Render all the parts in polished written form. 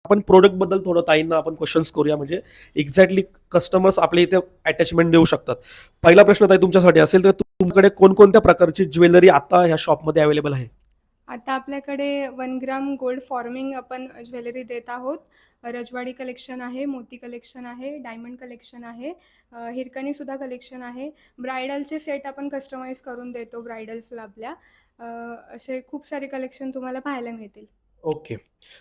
आपण प्रोडक्ट बद्दल थोडं ताईंना आपण क्वेश्चन्स करूया, म्हणजे एक्झॅक्टली कस्टमर्स आपल्या इथे अटॅचमेंट देऊ शकतात. पहिला प्रश्न ताई तुमच्यासाठी असेल तर तुमच्याकडे कोणकोणत्या प्रकारची ज्वेलरी आता ह्या शॉपमध्ये अवेलेबल आहे? आता आपल्याकडे 1 ग्राम गोल्ड फॉर्मिंग आपण ज्वेलरी देत आहोत. रजवाडी कलेक्शन आहे, मोती कलेक्शन आहे, डायमंड कलेक्शन आहे, हिरकणीसुद्धा कलेक्शन आहे. ब्रायडलचे सेट आपण कस्टमाइज करून देतो ब्रायडल्सला आपल्या. असे खूप सारे कलेक्शन तुम्हाला पाहायला मिळतील. ओके.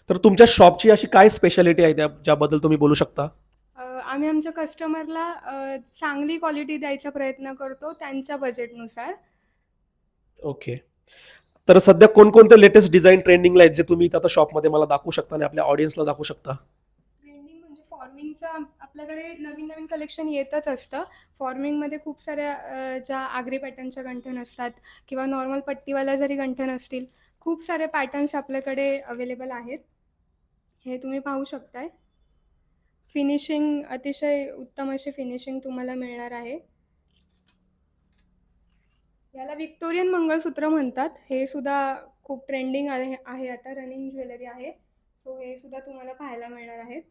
तर तुमच्या शॉपची अशी काय स्पेशालिटी आहे ज्याबद्दल तुम्ही बोलू शकता? आम्ही आमच्या कस्टमरला चांगली क्वालिटी द्यायचा प्रयत्न करतो त्यांच्या बजेटनुसार. ओके. तर सध्या कोणकोणते लेटेस्ट डिझाइन ट्रेंडिंगला आहेत जे तुम्ही इथं आता शॉपमध्ये मला दाखवू शकता आणि आपल्या ऑडियन्सला दाखवू शकता? ट्रेंडिंग म्हणजे फॉर्मिंगचं आपल्याकडे नवीन कलेक्शन येतच असतं. फॉर्मिंगमध्ये खूप साऱ्या ज्या आगरी पॅटर्नच्या गंठण असतात किंवा नॉर्मल पट्टीवाल्या जरी गंठण असतील, खूप सारे पॅटर्न्स आपल्याकडे अवेलेबल आहेत. हे तुम्ही पाहू शकताय. फिनिशिंग अतिशय उत्तम अशी फिनिशिंग तुम्हाला मिळणार आहे. याला व्हिक्टोरियन मंगळसूत्र म्हणतात. हे सुद्धा खूप ट्रेंडिंग आहे आता रनिंग ज्वेलरी आहे. सो हे सुद्धा तुम्हाला पाहायला मिळणार आहेत.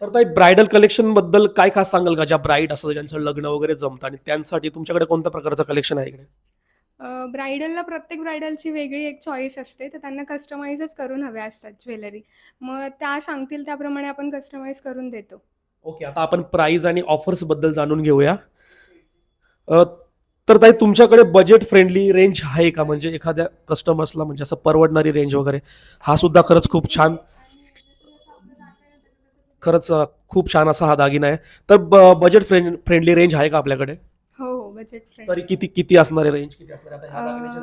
तर ताई ब्रायडल कलेक्शन बद्दल काय खास सांगाल का, ज्या ब्राईड असतात ज्यांचं लग्न वगैरे जमतं आणि त्यांसाठी तुमच्याकडे कोणत्या प्रकारचं कलेक्शन आहे इकडे? ब्रायडलला प्रत्येक ब्रायडलची वेगळी एक चॉईस असते, तर त्यांना कस्टमाइजच करून हव्या असतात ज्वेलरी. मग त्या सांगतील त्याप्रमाणे आपण कस्टमाइज करून देतो. ओके, आता आपण प्राइस आणि ऑफर्स बद्दल जाणून घेऊया. अ, तर ताई तुमच्याकडे बजेट फ्रेंडली रेंज आहे का, म्हणजे एखाद्या कस्टमर्सला म्हणजे असं परवडणारी रेंज वगैरे? हा सुद्धा खरंच खूप छान, खरंच खूप छान असा हा दागिना आहे. तर बजेट फ्रेंडली रेंज आहे का आपल्याकडे? हो, हो. बजेट तरी फ्रेंडली. किती किती असणार आहे, रेंज किती असणार आहे आता ह्या दागिन्याची?